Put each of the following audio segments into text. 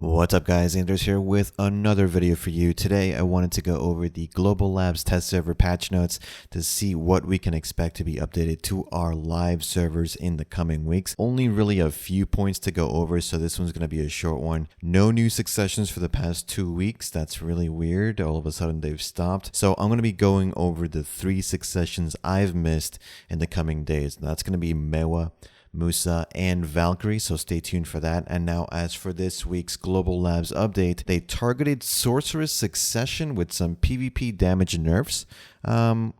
What's up guys, Anders here with another video for you. Today I wanted to go over the Global Labs test server patch notes to see what we can expect to be updated to our live servers in the coming weeks. Only really a few points to go over, so this one's going to be a short one. No new successions for the past 2 weeks. That's really weird. All of a sudden they've stopped. So I'm going to be going over the 3 successions I've missed in the coming days. That's going to be Mewa, Musa, and Valkyrie, so stay tuned for that. And now as for this week's Global Labs update, they targeted Sorceress Succession with some PvP damage nerfs. I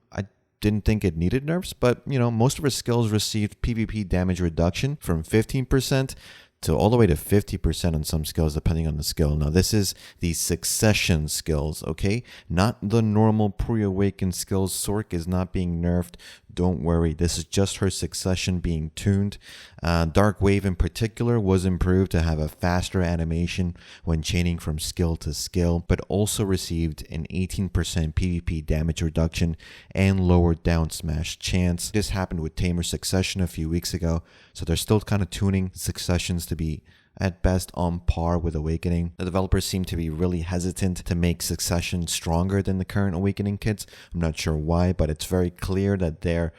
didn't think it needed nerfs, but you know, most of her skills received PvP damage reduction from 15% to all the way to 50% on some skills, depending on the skill. Now, this is the Succession skills, okay? Not the normal pre-awakened skills. Sork is not being nerfed. Don't worry. This is just her Succession being tuned. Darkwave in particular was improved to have a faster animation when chaining from skill to skill, but also received an 18% PvP damage reduction and lower down smash chance. This happened with Tamer Succession a few weeks ago, so they're still kind of tuning Successions to be at best on par with Awakening. The developers seem to be really hesitant to make Succession stronger than the current Awakening kits. I'm not sure why, but it's very clear that their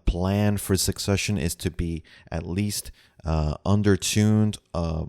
plan for Succession is to be at least undertuned,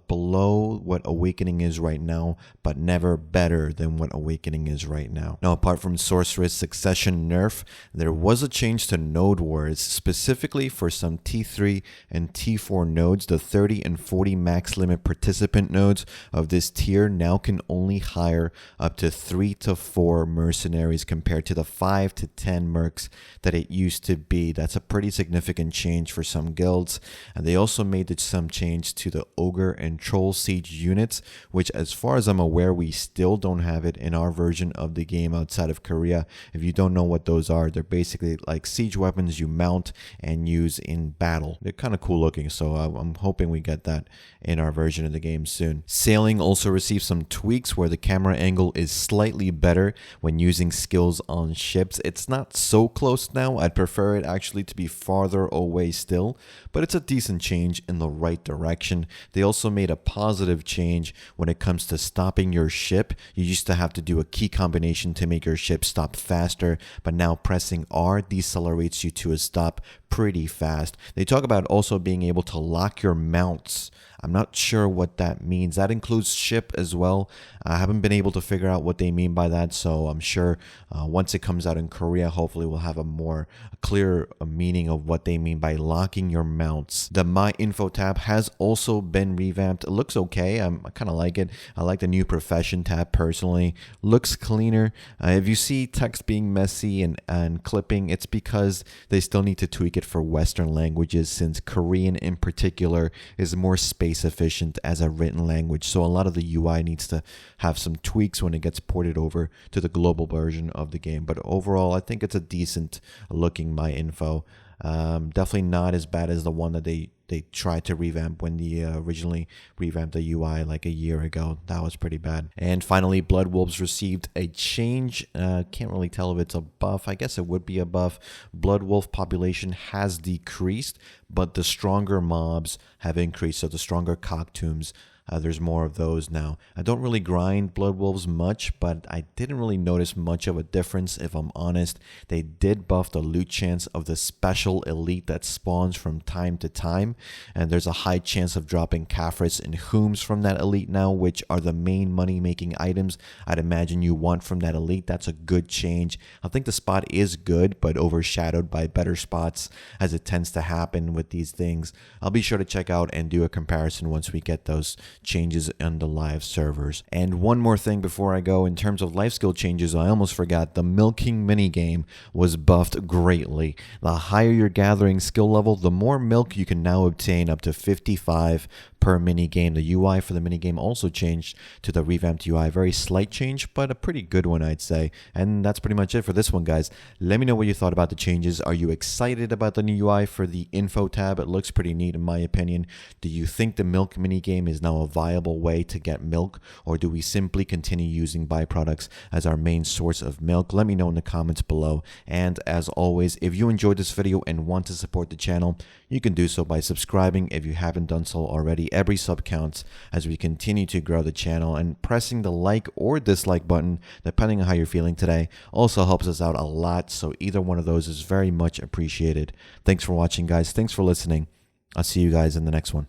below what Awakening is right now, but never better than what Awakening is right now. Now, apart from Sorceress Succession nerf, there was a change to node wars, specifically for some T3 and T4 nodes. The 30 and 40 max limit participant nodes of this tier now can only hire up to 3 to 4 mercenaries compared to the 5 to 10 mercs that it used to be. That's a pretty significant change for some guilds. And they also made some change to the Ogre and Troll Siege units, which as far as I'm aware, we still don't have it in our version of the game outside of Korea. If you don't know what those are, they're basically like siege weapons you mount and use in battle. They're kind of cool looking, so I'm hoping we get that in our version of the game soon. Sailing also received some tweaks where the camera angle is slightly better when using skills on ships. It's not so close now. I'd prefer it actually to be farther away still, but it's a decent change in the right direction. They also made a positive change when it comes to stopping your ship. You used to have to do a key combination to make your ship stop faster, but now pressing R decelerates you to a stop pretty fast. They talk about also being able to lock your mounts. I'm not sure what that means. That includes ship as well. I haven't been able to figure out what they mean by that, so I'm sure once it comes out in Korea, hopefully we'll have a more clear meaning of what they mean by locking your mounts. The My Info tab has also been revamped. It looks okay. I kind of like it. I like the new Profession tab personally. Looks cleaner. If you see text being messy and clipping, it's because they still need to tweak it for Western languages, since Korean in particular is more space efficient as a written language, so a lot of the UI needs to have some tweaks when it gets ported over to the global version of the game. But overall, I think it's a decent looking My Info. Definitely not as bad as the one that they tried to revamp when they originally revamped the UI like a year ago. That was pretty bad. And finally, Blood Wolves received a change. Can't really tell if it's a buff. I guess it would be a buff. Blood Wolf population has decreased, but the stronger mobs have increased. So the stronger cocktombs, there's more of those now. I don't really grind Blood Wolves much, but I didn't really notice much of a difference, if I'm honest. They did buff the loot chance of the special elite that spawns from time to time, and there's a high chance of dropping Kafris and Hooms from that elite now, which are the main money-making items I'd imagine you want from that elite. That's a good change. I think the spot is good, but overshadowed by better spots, as it tends to happen with these things. I'll be sure to check out and do a comparison once we get those changes on the live servers. And one more thing before I go, in terms of life skill changes, I almost forgot, the milking minigame was buffed greatly. The higher your gathering skill level, the more milk you can now obtain, up to 55 per minigame. The UI for the minigame also changed to the revamped UI. Very slight change, but a pretty good one, I'd say. And that's pretty much it for this one, guys. Let me know what you thought about the changes. Are you excited about the new UI for the info tab? It looks pretty neat in my opinion. Do you think the milk minigame is now a viable way to get milk, or do we simply continue using byproducts as our main source of milk? Let me know in the comments below. And as always, if you enjoyed this video and want to support the channel, you can do so by subscribing if you haven't done so already. every sub counts as we continue to grow the channel, and pressing the like or dislike button, depending on how you're feeling today, also helps us out a lot. So either one of those is very much appreciated. Thanks for watching, guys. Thanks for listening. I'll see you guys in the next one.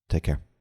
Take care.